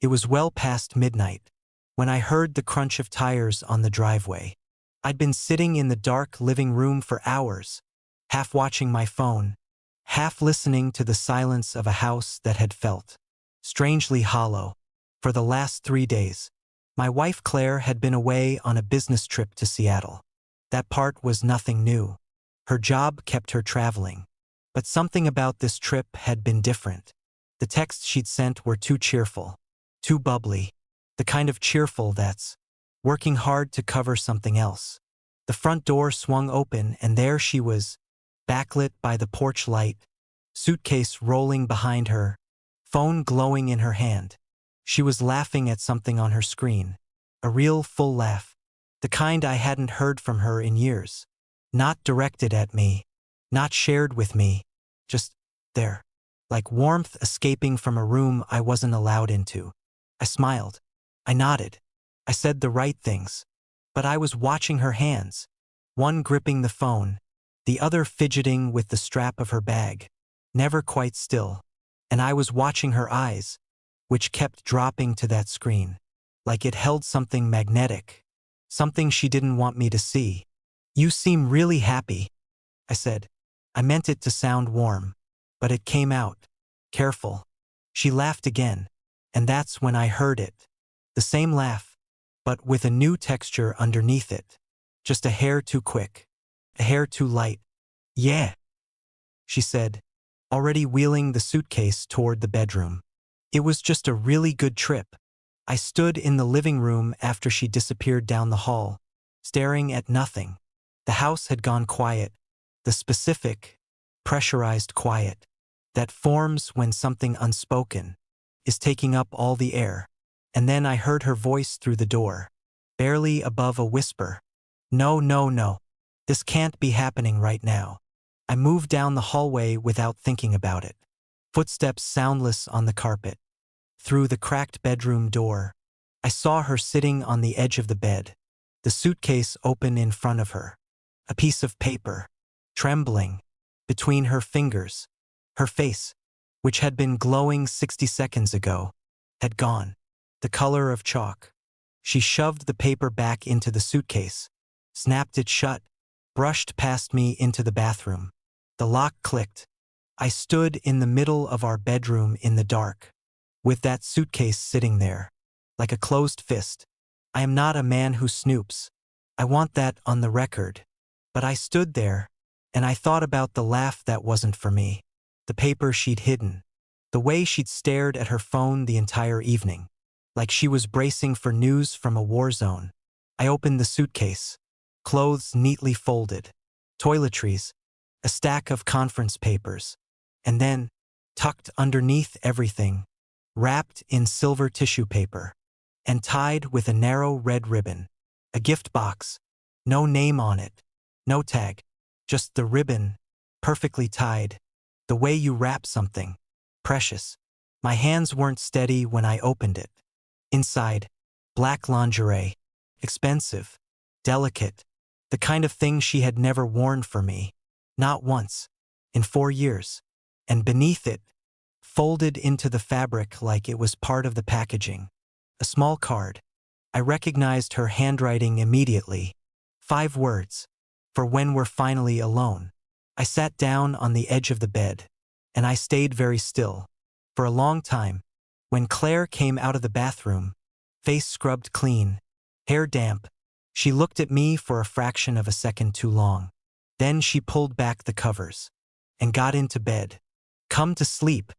It was well past midnight when I heard the crunch of tires on the driveway. I'd been sitting in the dark living room for hours, half watching my phone, half listening to the silence of a house that had felt strangely hollow. For the last 3 days, my wife Claire had been away on a business trip to Seattle. That part was nothing new. Her job kept her traveling. But something about this trip had been different. The texts she'd sent were too cheerful, too bubbly, the kind of cheerful that's working hard to cover something else. The front door swung open and there she was, backlit by the porch light, suitcase rolling behind her, phone glowing in her hand. She was laughing at something on her screen, a real full laugh, the kind I hadn't heard from her in years. Not directed at me, not shared with me, just there, like warmth escaping from a room I wasn't allowed into. I smiled. I nodded. I said the right things. But I was watching her hands, one gripping the phone, the other fidgeting with the strap of her bag, never quite still. And I was watching her eyes, which kept dropping to that screen, like it held something magnetic, something she didn't want me to see. "You seem really happy," I said. I meant it to sound warm, but it came out careful. She laughed again, and that's when I heard it. The same laugh, but with a new texture underneath it. Just a hair too quick, a hair too light. "Yeah," she said, already wheeling the suitcase toward the bedroom. It was just a really good trip. I stood in the living room after she disappeared down the hall, staring at nothing. The house had gone quiet, the specific, pressurized quiet that forms when something unspoken is taking up all the air. And then I heard her voice through the door, barely above a whisper. "No, no, no. This can't be happening right now." I moved down the hallway without thinking about it. Footsteps soundless on the carpet. Through the cracked bedroom door, I saw her sitting on the edge of the bed, the suitcase open in front of her. A piece of paper, trembling, between her fingers. Her face, which had been glowing 60 seconds ago, had gone, the color of chalk. She shoved the paper back into the suitcase, snapped it shut, brushed past me into the bathroom. The lock clicked. I stood in the middle of our bedroom in the dark, with that suitcase sitting there, like a closed fist. I am not a man who snoops. I want that on the record. But I stood there, and I thought about the laugh that wasn't for me, the paper she'd hidden, the way she'd stared at her phone the entire evening, like she was bracing for news from a war zone. I opened the suitcase, clothes neatly folded, toiletries, a stack of conference papers, and then, tucked underneath everything, wrapped in silver tissue paper, and tied with a narrow red ribbon, a gift box, no name on it. No tag, just the ribbon, perfectly tied, the way you wrap something, precious. My hands weren't steady when I opened it. Inside, black lingerie, expensive, delicate, the kind of thing she had never worn for me, not once, in 4 years. And beneath it, folded into the fabric like it was part of the packaging, a small card. I recognized her handwriting immediately. 5 words. For when we're finally alone. I sat down on the edge of the bed, and I stayed very still, for a long time. When Claire came out of the bathroom, face scrubbed clean, hair damp, she looked at me for a fraction of a second too long. Then she pulled back the covers and got into bed. "Come to sleep,"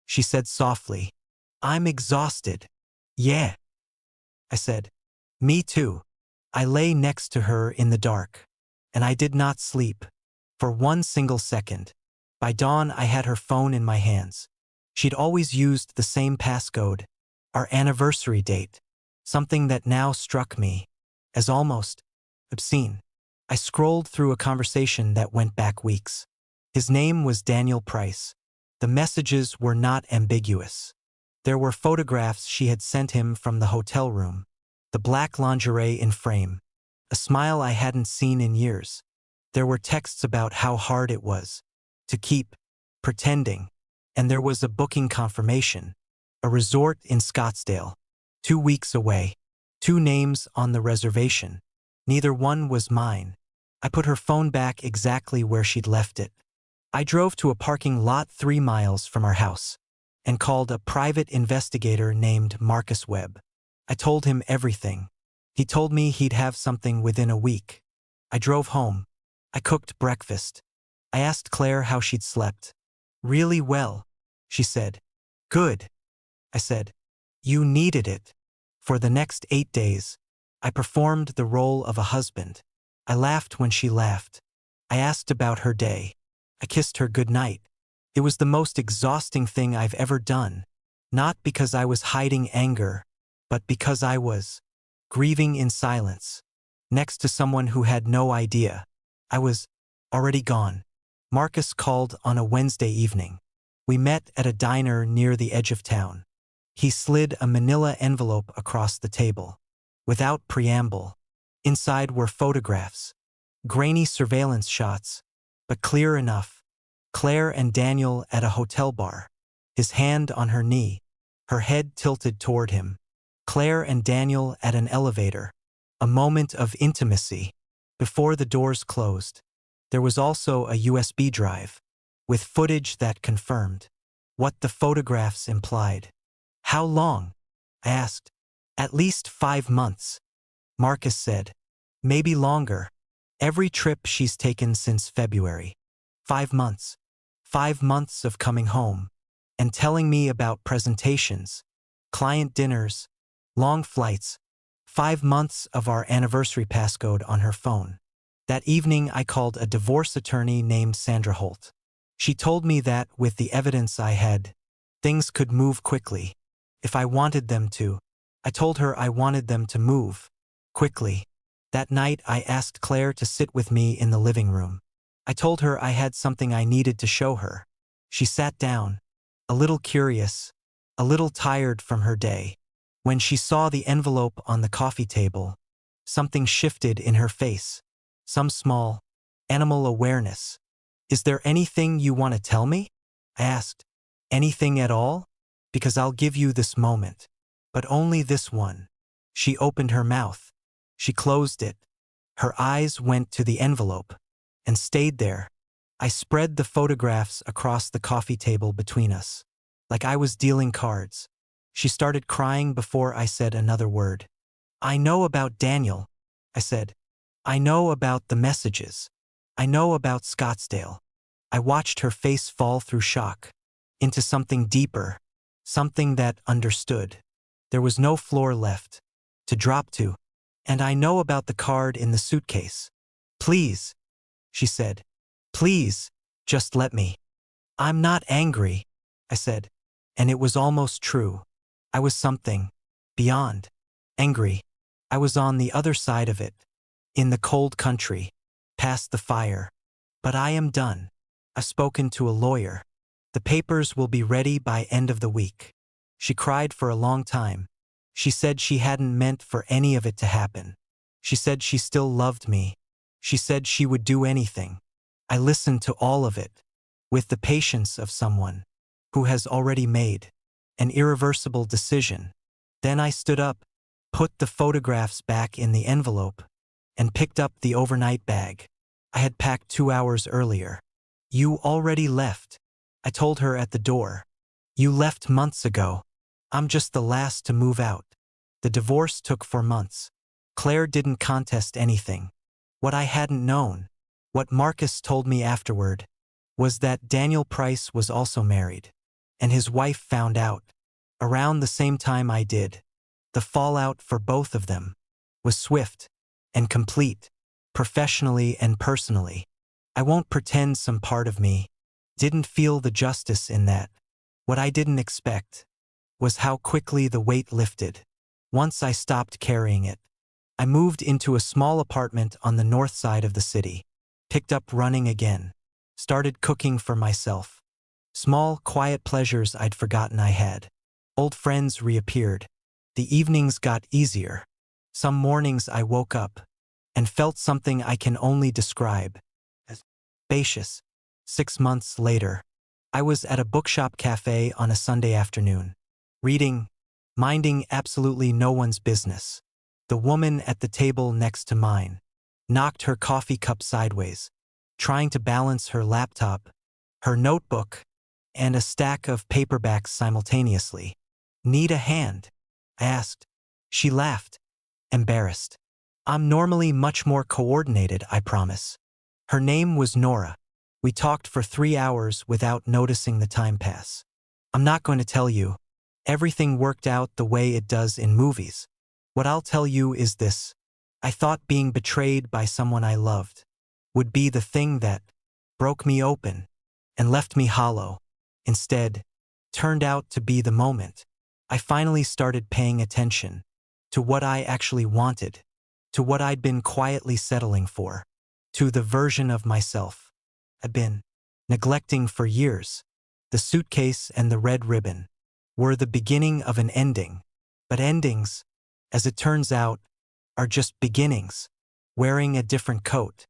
she said softly. "I'm exhausted." "Yeah," I said. "Me too." I lay next to her in the dark. And I did not sleep. For one single second. By dawn I had her phone in my hands. She'd always used the same passcode, our anniversary date, something that now struck me as almost obscene. I scrolled through a conversation that went back weeks. His name was Daniel Price. The messages were not ambiguous. There were photographs she had sent him from the hotel room, the black lingerie in frame, a smile I hadn't seen in years. There were texts about how hard it was to keep pretending, and there was a booking confirmation, a resort in Scottsdale. 2 weeks away. 2 names on the reservation. Neither one was mine. I put her phone back exactly where she'd left it. I drove to a parking lot 3 miles from our house and called a private investigator named Marcus Webb. I told him everything. He told me he'd have something within a week. I drove home. I cooked breakfast. I asked Claire how she'd slept. Really well, she said. Good, I said. You needed it. For the next 8 days, I performed the role of a husband. I laughed when she laughed. I asked about her day. I kissed her goodnight. It was the most exhausting thing I've ever done. Not because I was hiding anger, but because I was grieving in silence, next to someone who had no idea. I was already gone. Marcus called on a Wednesday evening. We met at a diner near the edge of town. He slid a manila envelope across the table. Without preamble. Inside were photographs. Grainy surveillance shots, but clear enough. Claire and Daniel at a hotel bar. His hand on her knee, her head tilted toward him. Claire and Daniel at an elevator. A moment of intimacy. Before the doors closed, there was also a USB drive, with footage that confirmed what the photographs implied. How long? I asked. At least 5 months. Marcus said. Maybe longer. Every trip she's taken since February. 5 months. 5 months of coming home and telling me about presentations, client dinners, long flights. 5 months of our anniversary passcode on her phone. That evening I called a divorce attorney named Sandra Holt. She told me that with the evidence I had, things could move quickly. If I wanted them to. I told her I wanted them to move quickly. That night I asked Claire to sit with me in the living room. I told her I had something I needed to show her. She sat down, a little curious, a little tired from her day. When she saw the envelope on the coffee table, something shifted in her face. Some small, animal awareness. Is there anything you want to tell me? I asked. Anything at all? Because I'll give you this moment. But only this one. She opened her mouth. She closed it. Her eyes went to the envelope and stayed there. I spread the photographs across the coffee table between us, like I was dealing cards. She started crying before I said another word. I know about Daniel, I said. I know about the messages. I know about Scottsdale. I watched her face fall through shock into something deeper, something that understood. There was no floor left to drop to. And I know about the card in the suitcase. Please, she said. Please, just let me. I'm not angry, I said. And it was almost true. I was something beyond angry. I was on the other side of it, in the cold country, past the fire. But I am done. I've spoken to a lawyer. The papers will be ready by end of the week. She cried for a long time. She said she hadn't meant for any of it to happen. She said she still loved me. She said she would do anything. I listened to all of it, with the patience of someone who has already made an irreversible decision. Then I stood up, put the photographs back in the envelope, and picked up the overnight bag I had packed 2 hours earlier. You already left, I told her at the door. You left months ago. I'm just the last to move out. The divorce took 4 months. Claire didn't contest anything. What I hadn't known, what Marcus told me afterward, was that Daniel Price was also married, and his wife found out around the same time I did. The fallout for both of them was swift and complete, professionally and personally. I won't pretend some part of me didn't feel the justice in that. What I didn't expect was how quickly the weight lifted. Once I stopped carrying it, I moved into a small apartment on the north side of the city, picked up running again, started cooking for myself. Small, quiet pleasures I'd forgotten I had. Old friends reappeared. The evenings got easier. Some mornings I woke up and felt something I can only describe as spacious. 6 months later, I was at a bookshop cafe on a Sunday afternoon. reading, minding absolutely no one's business. The woman at the table next to mine knocked her coffee cup sideways, trying to balance her laptop, her notebook, and a stack of paperbacks simultaneously. "Need a hand?" I asked. She laughed, embarrassed. "I'm normally much more coordinated, I promise." Her name was Nora. We talked for 3 hours without noticing the time pass. "I'm not going to tell you. Everything worked out the way it does in movies. What I'll tell you is this. I thought being betrayed by someone I loved would be the thing that broke me open and left me hollow. Instead, turned out to be the moment I finally started paying attention to what I actually wanted, to what I'd been quietly settling for, to the version of myself I'd been neglecting for years. The suitcase and the red ribbon were the beginning of an ending, but endings, as it turns out, are just beginnings, wearing a different coat.